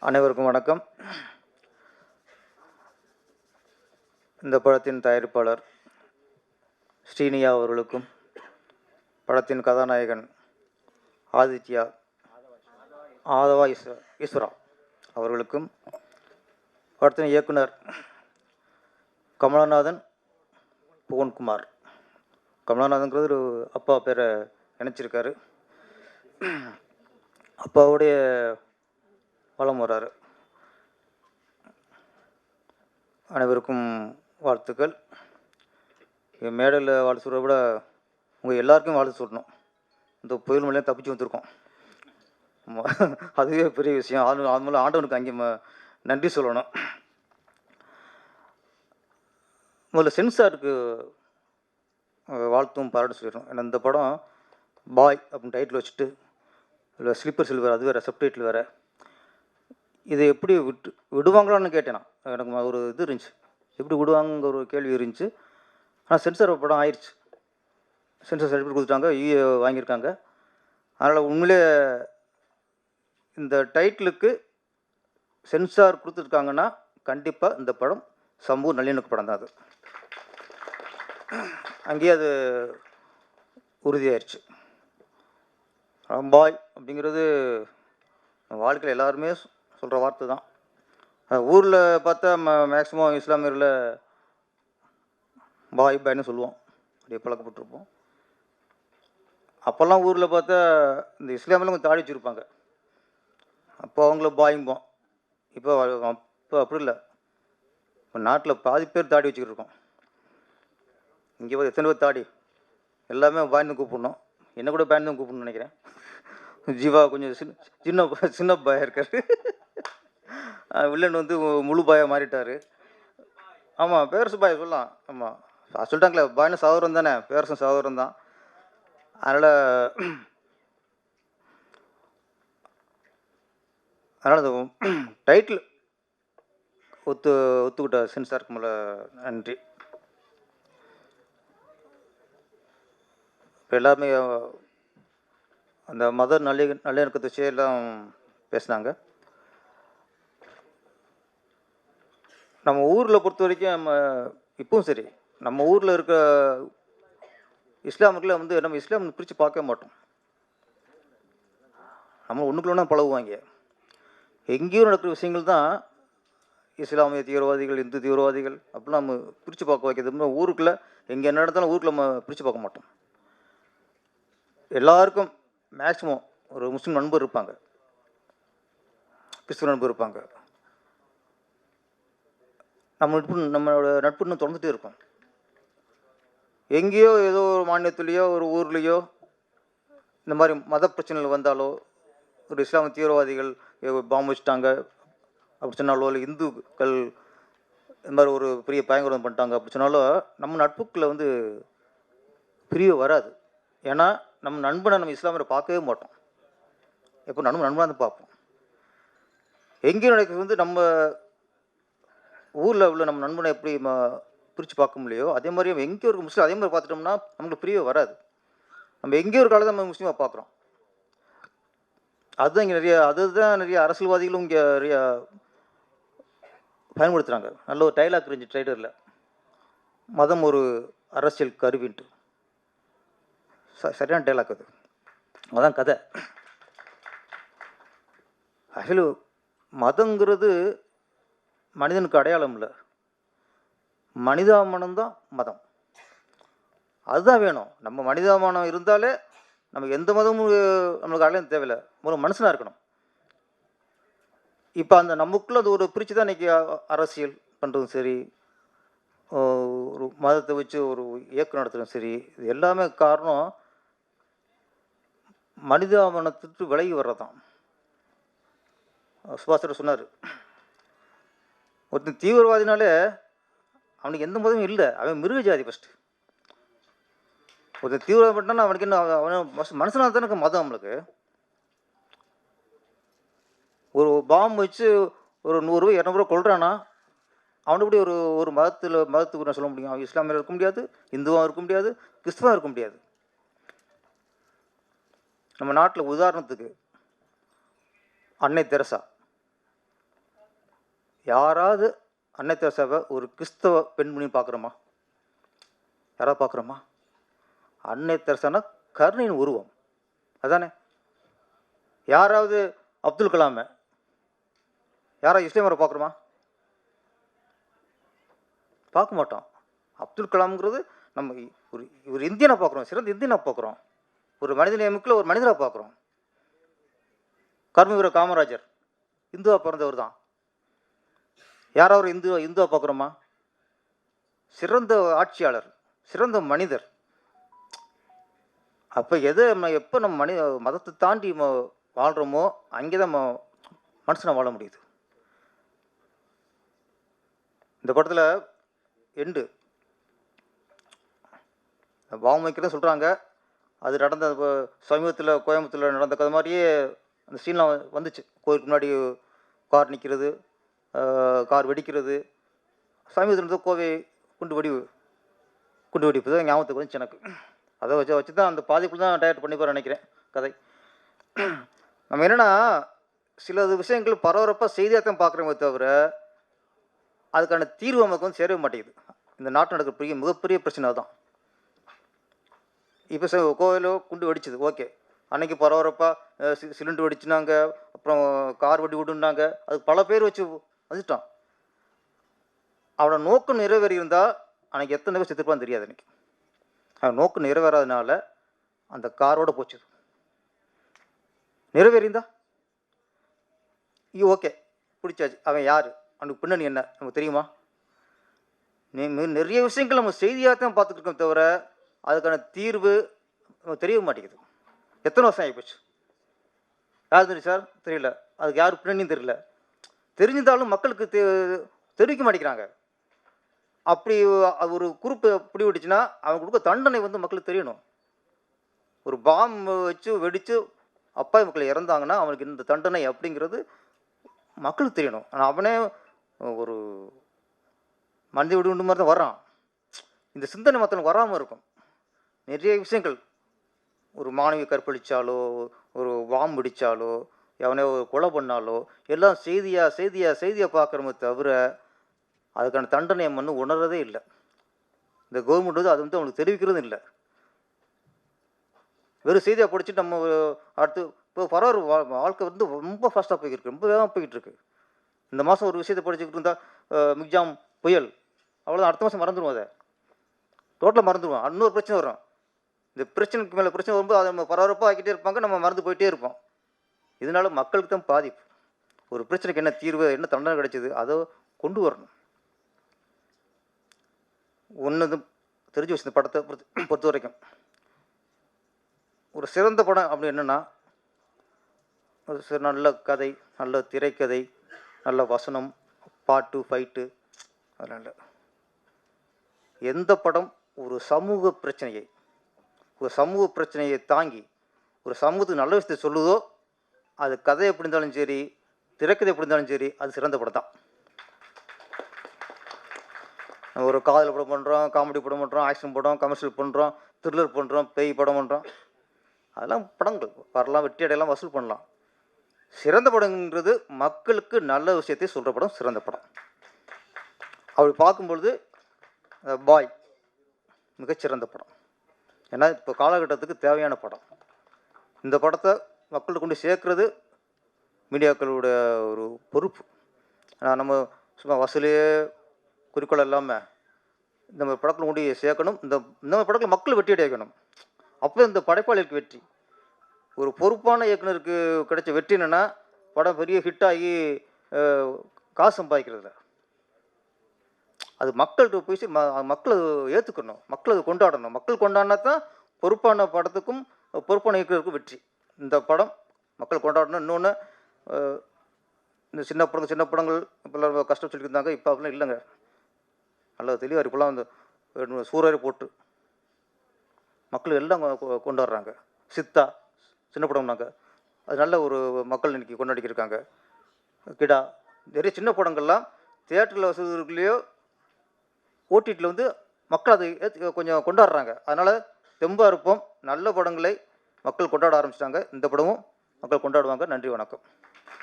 அனைவருக்கும் வணக்கம். இந்த படத்தின் தயாரிப்பாளர் ஸ்ரீனியா அவர்களுக்கும், படத்தின் கதாநாயகன் ஆதித்யா ஆதவா ஈஸ்வரா அவர்களுக்கும், படத்தின் இயக்குனர் கமலநாதன் புவன்குமார். கமலநாதன்கிறது ஒரு அப்பா பேரை நினச்சிருக்காரு. அப்பாவுடைய வளம் வர்றாரு. அனைவருக்கும் வாழ்த்துக்கள். என் மேடையில் வாழ்த்து சொல்கிறத விட உங்கள் எல்லாருக்கும் வாழ்த்து சொல்லணும். இந்த புயல் மழையும் தப்பிச்சு வந்திருக்கோம். அதுவே பெரிய விஷயம். அது மூலம் ஆண்டவனுக்கு அங்கே நன்றி சொல்லணும். முதல்ல சென்சாருக்கு வாழ்த்தும் பாராட்டு சொல்லிடுறோம். ஏன்னா இந்த படம் பாய் அப்படின்னு டைட்டில் வச்சுட்டு இல்லை ஸ்லீப்பர் சில்வர், அது வேறு சப்டைட்டில் வேறு. இதை எப்படி விடுவாங்களான்னு கேட்டேன் நான். எனக்கு ஒரு இது இருந்துச்சு, எப்படி விடுவாங்கிற ஒரு கேள்வி இருந்துச்சு. ஆனால் சென்சார் படம் ஆயிடுச்சு. சென்சார் சர்டிஃபிகேட் கொடுத்துட்டாங்க, வாங்கியிருக்காங்க. அதனால் உண்மையிலே இந்த டைட்டிலுக்கு சென்சார் கொடுத்துருக்காங்கன்னா கண்டிப்பாக இந்த படம் சமூக நல்லிணக்க படம் தான். அது அங்கேயே அது உறுதியாயிருச்சு. பாய் அப்படிங்கிறது வாழ்க்கையில் எல்லாருமே சொல்கிற வார்த்தை தான். ஊரில் பார்த்தா மேக்ஸிமம் இஸ்லாமியரில் பாய் பாய்னு சொல்லுவோம், அப்படியே பழக்கப்பட்டிருப்போம். அப்போல்லாம் ஊரில் பார்த்தா இந்த இஸ்லாமியில் கொஞ்சம் தாடி வச்சுருப்பாங்க, அப்போ அவங்கள பாயும்போம். இப்போ அப்படி இல்லை. இப்போ நாட்டில் பாதி பேர் தாடி வச்சுக்கிட்டு இருக்கோம். இங்கே எத்தனை பேர் தாடி, எல்லாமே பாய்னு கூப்பிடணும். என்ன கூட பாய்னு தான் கூப்பிடணும்னு நினைக்கிறேன். ஜீவா கொஞ்சம் சின்ன பாயாக இருக்கார். வில்லன் வந்து முழு பாயாக மாறிட்டார். ஆமாம், பேரரசு பாய் சொல்லலாம். ஆமாம், சொல்லிட்டாங்களே பாய்னு சகோதரன் தானே, பேரரசும் சகோதரன் தான். அதனால் அந்த டைட்டில் ஒத்துக்கிட்ட சென்சாருக்கு மேலே நன்றி. இப்போ எல்லாருமே அந்த மத நல்லிணக்கத்தை விஷயம்லாம் பேசினாங்க. நம்ம ஊரில் பொறுத்த வரைக்கும் இப்பவும் சரி, நம்ம ஊரில் இருக்க இஸ்லாமுக்குள்ள வந்து நம்ம இஸ்லாம் பிரித்து பார்க்க மாட்டோம். நம்ம ஒன்றுக்குள்ளே பழகுவாங்க. எங்கேயும் நடக்கிற விஷயங்கள் தான் இஸ்லாமிய தீவிரவாதிகள், இந்து தீவிரவாதிகள் அப்படிலாம் நம்ம பிரித்து பார்க்க வைக்கிறது. ஊருக்குள்ளே எங்கே என்ன நடந்தாலும் ஊருக்குள்ள நம்ம பிரித்து பார்க்க மாட்டோம். எல்லாருக்கும் மேக்ஸிமம் ஒரு முஸ்லீம் நண்பர் இருப்பாங்க, கிறிஸ்துவ நண்பர் இருப்பாங்க. நம்மளோட நட்பு இன்னும் தொடர்ந்துகிட்டே இருக்கும். எங்கேயோ ஏதோ ஒரு மாநிலத்துலேயோ ஒரு ஊர்லேயோ இந்த மாதிரி மத பிரச்சனைகள் வந்தாலோ, ஒரு இஸ்லாமிய தீவிரவாதிகள் பாம்பு வச்சுட்டாங்க அப்படி சொன்னாலோ, இல்லை இந்துக்கள் இந்த மாதிரி ஒரு பெரிய பயங்கரம் பண்ணிட்டாங்க அப்படி சொன்னாலோ, நம்ம நட்புக்குள்ளே வந்து பிரிவு வராது. ஏன்னா நம்ம நண்பனை நம்ம இஸ்லாமியரை பார்க்கவே மாட்டோம். எப்போ நண்பனாக தான் பார்ப்போம். எங்கேயும் நடக்கிறது வந்து நம்ம ஊரில் உள்ள நம்ம நண்பனை எப்படி பிரித்து பார்க்க முடியலையோ, அதே மாதிரி எங்கேயோ ஒரு முஸ்லீம் அதே மாதிரி பார்த்துட்டோம்னா நம்மளுக்கு பிரிவே வராது. நம்ம எங்கேயோ ஒரு காலத்தில் நம்ம முஸ்லீமாக பார்க்குறோம். அதுதான் இங்கே நிறைய அரசியல்வாதிகளும் இங்கே நிறையா பயன்படுத்துகிறாங்க. நல்ல ஒரு டைலாக் இருந்துச்சு ட்ரைடரில், மதம் ஒரு அரசியல் கருவின்ட்டு. சரியான டைலாக் அது. அதான் கதை. ஆக்சுவலி மதங்கிறது மனிதனுக்கு அடையாளம் இல்லை, மனிதாபிமானம்தான் மதம். அதுதான் வேணும். நம்ம மனிதாபிமானம் இருந்தாலே நம்ம எந்த மதமும் நம்மளுக்கு அடையாளம் தேவையில்லை. ஒரு மனுஷனாக இருக்கணும். இப்போ அந்த நமக்குள்ள அது ஒரு பிரித்து தான் இன்றைக்கி அரசியல் பண்ணுறதும் சரி, ஒரு மதத்தை வச்சு ஒரு இயக்கம் நடத்துகிறதும் சரி, இது எல்லாமே காரணம் மனிதாபிமானத்துக்கு விலகி வர்றது தான். சுபாஷர் சொன்னார், ஒருத்தன் தீவிரவாதினாலே அவனுக்கு எந்த மதமும் இல்லை, அவன் மிருக ஜாதி. ஃபஸ்ட்டு ஒருத்தன் தீவிரவாதம் பண்ணால் அவனுக்கு என்ன, அவன் மனுஷனாக தானே மதம். நம்மளுக்கு ஒரு பாம்பு வச்சு ஒரு 100 ரூபா 200 ரூபா கொள்றானா, அவனுக்கு இப்படி ஒரு மதத்துக்கு நான் சொல்ல முடியும். அவன் இஸ்லாமியர் இருக்க முடியாது, இந்துவாக இருக்க முடியாது, கிறிஸ்துவாக இருக்க முடியாது. நம்ம நாட்டில் உதாரணத்துக்கு அன்னை தெரசா, யாராவது அன்னை தெரசாவை ஒரு கிறிஸ்தவ பெண்மணி பார்க்குறோமா? யாராவது பார்க்குறோமா? அன்னை தெரசானா கருணையின் உருவம், அதானே? யாராவது அப்துல் கலாமை, யாராவது இஸ்லாமியரை பார்க்குறோமா? பார்க்க மாட்டோம். அப்துல் கலாம்ங்கிறது நம்ம ஒரு இந்தியனை பார்க்குறோம், சிறந்த இந்தியனை பார்க்குறோம், ஒரு மனித நேயமிக்கில் ஒரு மனிதராக பார்க்குறோம். கர்மவீர காமராஜர் இந்துவாக பிறந்தவர் தான். யாராவது ஒரு இந்துவாக பார்க்குறோமா? சிறந்த ஆட்சியாளர், சிறந்த மனிதர். அப்போ எப்போ நம்ம மதத்தை தாண்டி வாழ்கிறோமோ அங்கே தான் மனுஷனை வாழ முடியுது. இந்த படத்தில் எண்டு பாவமைக்கிறத சொல்கிறாங்க. அது நடந்த சமீபத்தில் கோயம்புத்தூரில் நடந்த கதை மாதிரியே அந்த சீன்லாம் வந்துச்சு. கோயிலுக்கு முன்னாடி கார் நிற்கிறது, கார் வெடிக்கிறது. சமீபத்தில் இருந்த கோவை குண்டு வெடிப்பு தான் ஞாபகத்துக்கு வந்துச்சு எனக்கு. அதை வச்சு தான் அந்த பாதிப்புல தான் டயட் பண்ணி போகிற நினைக்கிறேன் கதை. நம்ம என்னென்னா சில விஷயங்கள் பரபரப்பாக செய்தியாக தான் பார்க்குறோமே தவிர அதுக்கான தீர்வு நமக்கு வந்து சேரவே மாட்டேங்குது. இந்த நாட்டு நடக்கிற மிகப்பெரிய பிரச்சனை தான். இப்போ கோவிலோ குண்டு வெடிச்சுது, ஓகே. அன்னைக்கு பரபரப்பாக சிலிண்டர் வெடிச்சுனாங்க, அப்புறம் கார் வெடி விடுனாங்க. அதுக்கு பல பேர் வச்சு வந்துட்டான். அவனோட நோக்கம் நிறைவேறி இருந்தால் அன்றைக்கி எத்தனை பேர் செத்துருப்பான்னு தெரியாது. அன்றைக்கி அவன் நோக்கம் நிறைவேறாதனால அந்த காரோடு போச்சுது. நிறைவேறிந்தா ஓகே, பிடிச்சாச்சு. அவன் யார், அவனுக்கு பின்னணி என்ன நமக்கு தெரியுமா? நிறைய விஷயங்கள் நம்ம செய்தியாக தான் பார்த்துட்டு இருக்கோம் தவிர அதுக்கான தீர்வு நமக்கு தெரிய மாட்டேங்குது. எத்தனை வருஷம் ஆகிப்போச்சு? யார் தெரியும் சார்? தெரியல. அதுக்கு யார் பின்னணியும் தெரியல. தெரிஞ்சிருந்தாலும் மக்களுக்கு தெரிவிக்க மாட்டேங்கிறாங்க. அப்படி ஒரு குரூப்பு பிடி விட்டுச்சுன்னா அவங்க கொடுக்க தண்டனை வந்து மக்களுக்கு தெரியணும். ஒரு பாம்பு வச்சு வெடித்து அப்பாவி மக்கள் இறந்தாங்கன்னா அவனுக்கு இந்த தண்டனை அப்படிங்கிறது மக்களுக்கு தெரியணும். ஆனால் அவனே ஒரு மனித விடு மாதிரி தான் வர்றான். இந்த சிந்தனை மக்களுக்கு வராமல் இருக்கும். நிறைய விஷயங்கள், ஒரு மாணவி கற்பழித்தாலோ, ஒரு பாம்பு வெடித்தாலோ, எவனே ஒரு கொலை பண்ணாலோ எல்லாம் செய்தியாக பார்க்குறோமே தவிர அதுக்கான தண்டனை வந்து உணர்றதே இல்லை. இந்த கவர்மெண்ட் வந்து அது வந்து அவனுக்கு தெரிவிக்கிறதும் இல்லை. வெறும் செய்தியாக படிச்சுட்டு நம்ம அடுத்து இப்போ பரவாயில்ல, வாழ்க்கை வந்து ரொம்ப ஃபாஸ்ட்டாக போய்கிட்டு இருக்கு, ரொம்ப வேகமாக போய்கிட்டு இருக்கு. இந்த மாதம் ஒரு விஷயத்தை படிச்சுக்கிட்டு இருந்தால் மிக்ஜாம் புயல், அவ்வளோதான். அடுத்த மாதம் மறந்துடுவோம், அதை டோட்டலாக மறந்துடுவோம். இன்னொரு பிரச்சனை வரும். இந்த பிரச்சனைக்கு மேலே பிரச்சனை வரும்போது அதை நம்ம பரபரப்பாக ஆக்கிட்டே இருப்பாங்க, நம்ம மறந்து போயிட்டே இருப்போம். இதனால மக்களுக்கு தான் பாதிப்பு. ஒரு பிரச்சனைக்கு என்ன தீர்வு, என்ன தண்டனை கிடைச்சிது, அதை கொண்டு வரணும். ஒன்று தெரிஞ்சு வச்சு இந்த படத்தை பொறுத்த வரைக்கும் ஒரு சிறந்த படம் அப்படி என்னென்னா, ஒரு நல்ல கதை, நல்ல திரைக்கதை, நல்ல வசனம், பாட்டு, ஃபைட்டு. அதனால் எந்த படம் ஒரு சமூக பிரச்சனையை தாங்கி ஒரு சமூகத்துக்கு நல்ல விஷயத்தை சொல்லுதோ, அது கதை எப்படி இருந்தாலும் சரி, திரைக்கதை எப்படி இருந்தாலும் சரி, அது சிறந்த படம் தான். ஒரு காதல் படம் பண்ணுறோம், காமெடி படம் பண்ணுறோம், ஆக்ஷன் படம், கமர்ஷியல் பண்ணுறோம், த்ரில்லர் பண்ணுறோம், பேய் படம் பண்ணுறோம். அதெல்லாம் படங்கள் வரலாம், வெற்றி அடையலாம், வசூல் பண்ணலாம். சிறந்த படங்கிறது மக்களுக்கு நல்ல விஷயத்தை சொல்கிற படம் சிறந்த படம். அப்படி பார்க்கும்பொழுது பாய் மிகச்சிறந்த படம். ஏன்னா இப்போ காலகட்டத்துக்கு தேவையான படம். இந்த படத்தை மக்களுக்கு கொண்டு சேர்க்கறது மீடியாக்களோட ஒரு பொறுப்பு. நம்ம சும்மா வசூலே குறிக்கோள் இல்லாமல் இந்த மாதிரி படத்தில் கொண்டு சேர்க்கணும். இந்த மாதிரி படத்தில் மக்கள் வெற்றி அடையணும். அப்போ இந்த படைப்பாளிகளுக்கு வெற்றி. ஒரு பொறுப்பான இயக்குனருக்கு கிடைச்ச வெற்றி என்னென்னா, படம் பெரிய ஹிட்டாகி காசு சம்பாதிக்கிறதில்ல. அது மக்கள்கிட்ட போய் மக்கள் ஏற்றுக்கணும், மக்கள் அதை கொண்டாடணும். மக்கள் கொண்டாடினா தான் பொறுப்பான படத்துக்கும் பொறுப்பான இயக்குனருக்கும் வெற்றி. இந்த படம் மக்கள் கொண்டாடணும். இன்னொன்று, இந்த சின்ன படங்கள் இப்போல்லாம் கஷ்டம் சொல்லியிருந்தாங்க, இப்போ அப்படிலாம் இல்லைங்க. நல்லா தெளிவாக இப்போலாம் அந்த சூறாரி போட்டு மக்கள் எல்லாம் கொண்டாடுறாங்க. சித்தா சின்ன படம்னாங்க, அது நல்ல ஒரு மக்கள் இன்றைக்கி கொண்டாடிக்கிருக்காங்க. கிடா, நிறைய சின்ன படங்கள்லாம் தியேட்டரில் வசதிலையோ ஓடிடியில் வந்து மக்கள் அதை கொஞ்சம் கொண்டாடுறாங்க. அதனால் தெம்பாக இருப்போம். நல்ல படங்களை மக்கள் கொண்டாட ஆரம்பிச்சிட்டாங்க. இந்த படமும் மக்கள் கொண்டாடுவாங்க. நன்றி, வணக்கம்.